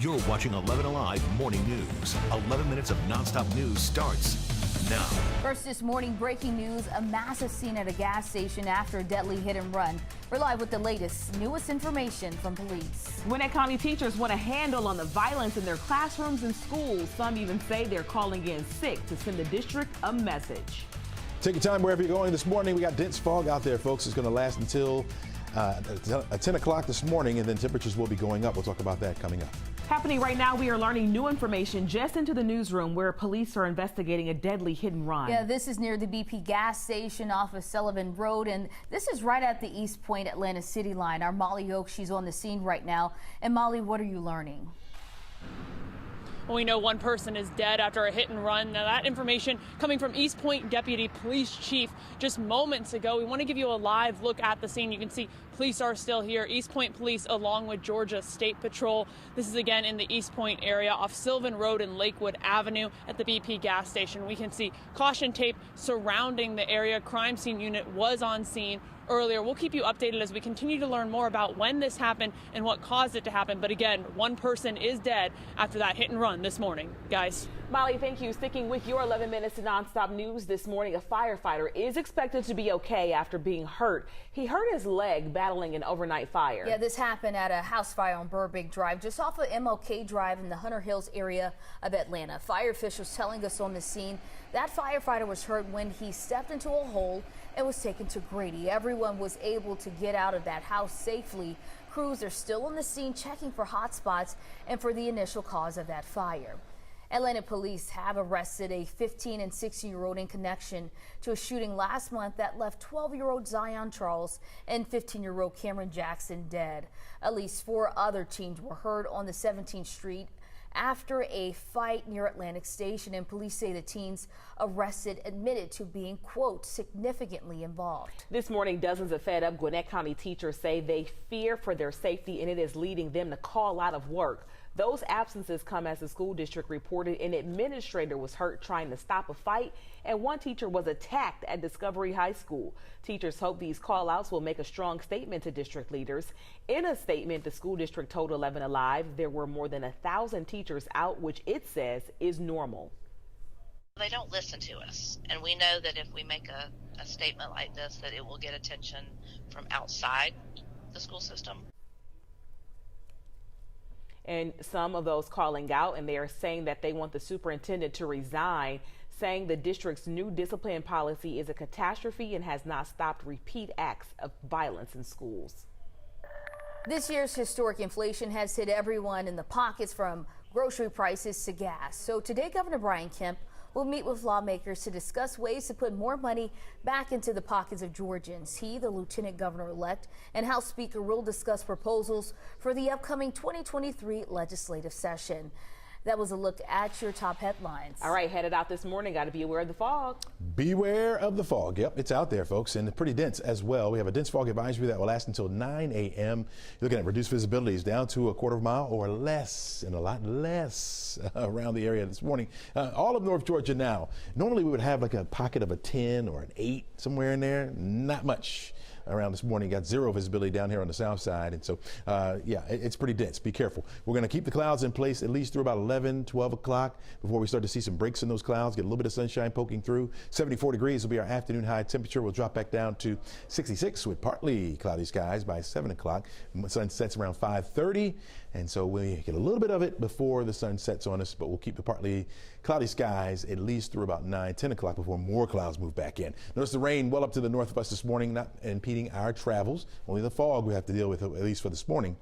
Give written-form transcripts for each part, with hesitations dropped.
You're watching 11 Alive Morning News. 11 minutes of nonstop news starts now. First this morning, breaking news, a massive scene at a gas station after a deadly hit and run. We're live with the latest, newest information from police. Gwinnett County teachers want a handle on the violence in their classrooms and schools. Some even say they're calling in sick to send the district a message. Take your time wherever you're going this morning. We got dense fog out there, folks. It's going to last until 10 o'clock this morning, and then temperatures will be going up. We'll talk about that coming up. Happening right now, we are learning new information just into the newsroom where police are investigating a deadly hit and run. Yeah, this is near the BP gas station off of Sullivan Road, and this is right at the East Point Atlanta City line. Our Molly Oak, she's on the scene right now. And Molly, what are you learning? Well, we know one person is dead after a hit and run. Now, that information coming from East Point Deputy Police Chief just moments ago. We want to give you a live look at the scene. You can see police are still here. East Point Police along with Georgia State Patrol. This is again in the East Point area off Sylvan Road and Lakewood Avenue at the BP gas station. We can see caution tape surrounding the area. Crime scene unit was on scene earlier. We'll keep you updated as we continue to learn more about when this happened and what caused it to happen. But again, one person is dead after that hit and run this morning. Guys. Molly, thank you. Sticking with your 11 minutes of nonstop news this morning, a firefighter is expected to be okay after being hurt. He hurt his leg battling an overnight fire. Yeah, this happened at a house fire on Burbank Drive, just off of MLK Drive in the Hunter Hills area of Atlanta. Fire officials telling us on the scene that firefighter was hurt when he stepped into a hole and was taken to Grady. Everyone was able to get out of that house safely. Crews are still on the scene checking for hot spots and for the initial cause of that fire. Atlanta police have arrested a 15 and 16-year-old in connection to a shooting last month that left 12-year-old Zion Charles and 15-year-old Cameron Jackson dead. At least 4 other teens were hurt on the 17th Street after a fight near Atlantic Station, and police say the teens arrested admitted to being, quote, significantly involved. This morning, dozens of fed up Gwinnett County teachers say they fear for their safety, and it is leading them to call out of work. Those absences come as the school district reported an administrator was hurt trying to stop a fight, and one teacher was attacked at Discovery High School. Teachers hope these call-outs will make a strong statement to district leaders. In a statement, the school district told 11 Alive there were more than 1,000 teachers out, which it says is normal. They don't listen to us, and we know that if we make a statement like this, that it will get attention from outside the school system. And some of those calling out, and they are saying that they want the superintendent to resign, saying the district's new discipline policy is a catastrophe and has not stopped repeat acts of violence in schools. This year's historic inflation has hit everyone in the pockets, from grocery prices to gas. So today, Governor Brian Kemp will meet with lawmakers to discuss ways to put more money back into the pockets of Georgians. He, the Lieutenant Governor-elect, and House Speaker will discuss proposals for the upcoming 2023 legislative session. That was a look at your top headlines. All right, headed out this morning. Got to be aware of the fog. Beware of the fog. Yep, it's out there, folks, and pretty dense as well. We have a dense fog advisory that will last until 9 a.m. You're looking at reduced visibilities down to a quarter of a mile or less, and a lot less around the area this morning. All of North Georgia now. Normally we would have like a pocket of a 10 or an 8 somewhere in there. Not much around this morning. Got 0 visibility down here on the south side, and so yeah, it's pretty dense. Be careful. We're going to keep the clouds in place at least through about 11, 12 o'clock before we start to see some breaks in those clouds, get a little bit of sunshine poking through. 74 degrees will be our afternoon high temperature. We'll drop back down to 66 with partly cloudy skies by 7 o'clock. Sun sets around 5:30, and so we get a little bit of it before the sun sets on us, but we'll keep the partly cloudy skies at least through about 9, 10 o'clock before more clouds move back in. Notice the rain well up to the north of us this morning, not impeding our travels. Only the fog we have to deal with, at least for this morning.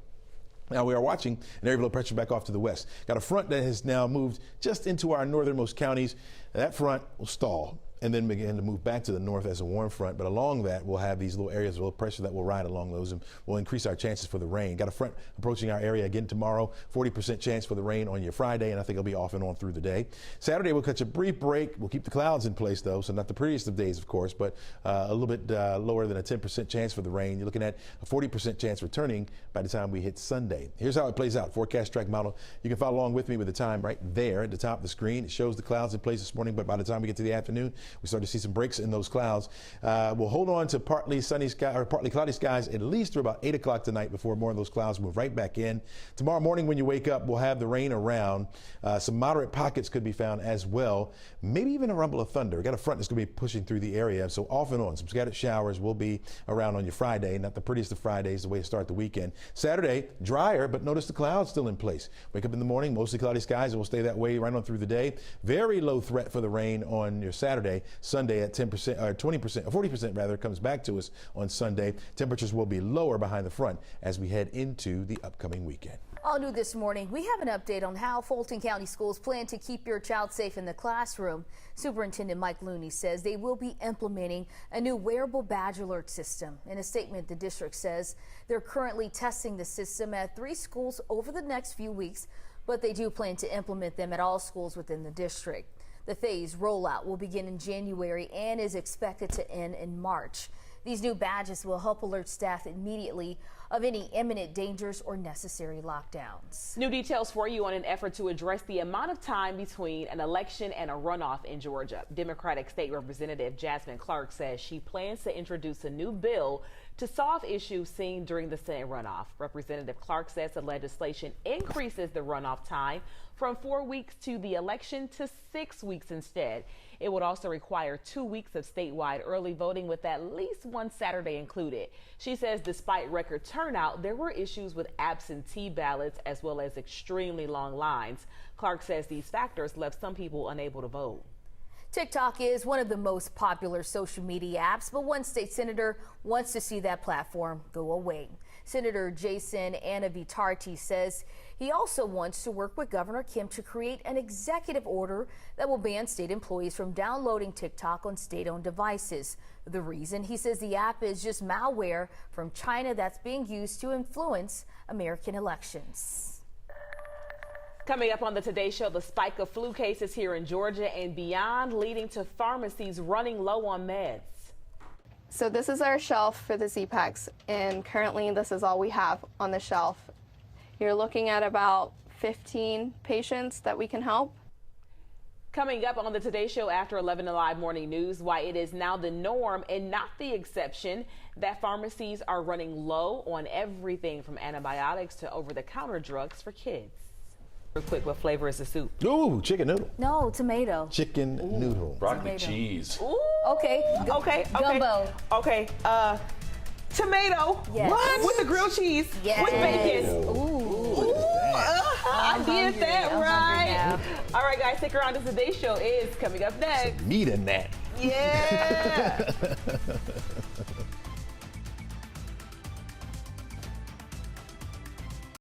Now we are watching an area of low pressure back off to the west. Got a front that has now moved just into our northernmost counties. That front will stall and then begin to move back to the north as a warm front. But along that, we'll have these little areas of low pressure that will ride along those and will increase our chances for the rain. Got a front approaching our area again tomorrow, 40% chance for the rain on your Friday, and I think it'll be off and on through the day. Saturday, we'll catch a brief break. We'll keep the clouds in place, though, so not the prettiest of days, of course, but a little bit lower than a 10% chance for the rain. You're looking at a 40% chance returning by the time we hit Sunday. Here's how it plays out. Forecast track model. You can follow along with me with the time right there at the top of the screen. It shows the clouds in place this morning, but by the time we get to the afternoon, We start to see some breaks in those clouds. We'll hold on to partly sunny sky or partly cloudy skies at least through about 8 o'clock tonight before more of those clouds move right back in. Tomorrow morning when you wake up, we'll have the rain around. Some moderate pockets could be found as well. Maybe even a rumble of thunder. We got a front that's going to be pushing through the area. So off and on, some scattered showers will be around on your Friday. Not the prettiest of Fridays, the way to start the weekend. Saturday, drier, but notice the clouds still in place. Wake up in the morning, mostly cloudy skies. It will stay that way right on through the day. Very low threat for the rain on your Saturday. Sunday at 10% or 20% or 40% rather comes back to us on Sunday. Temperatures will be lower behind the front as we head into the upcoming weekend. All new this morning, we have an update on how Fulton County Schools plan to keep your child safe in the classroom. Superintendent Mike Looney says they will be implementing a new wearable badge alert system. In a statement, the district says they're currently testing the system at 3 schools over the next few weeks, but they do plan to implement them at all schools within the district. The phased rollout will begin in January and is expected to end in March. These new badges will help alert staff immediately of any imminent dangers or necessary lockdowns. New details for you on an effort to address the amount of time between an election and a runoff in Georgia. Democratic State Representative Jasmine Clark says she plans to introduce a new bill to solve issues seen during the Senate runoff. Representative Clark says the legislation increases the runoff time from 4 weeks to the election to 6 weeks instead. It would also require 2 weeks of statewide early voting with at least one Saturday included. She says despite record turnout, there were issues with absentee ballots as well as extremely long lines. Clark says these factors left some people unable to vote. TikTok is one of the most popular social media apps, but one state senator wants to see that platform go away. Senator Jason Anavitarti says he also wants to work with Governor Kim to create an executive order that will ban state employees from downloading TikTok on state-owned devices. The reason, he says the app is just malware from China that's being used to influence American elections. Coming up on the Today Show, the spike of flu cases here in Georgia and beyond, leading to pharmacies running low on meds. So this is our shelf for the Z-Packs, and currently this is all we have on the shelf. You're looking at about 15 patients that we can help. Coming up on the Today Show after 11 Alive Morning News, why it is now the norm and not the exception that pharmacies are running low on everything from antibiotics to over-the-counter drugs for kids. Real quick, what flavor is the soup? Ooh, chicken noodle. No, tomato. Chicken noodle. Broccoli Tomato. cheese. Ooh. Okay. Gumbo. Okay. Tomato. Yes. What? With the grilled cheese. Yes. With bacon. Ooh. I did that I'm right. hungry All right, guys, stick around. The Today Show is coming up next. Meat in that. Yeah.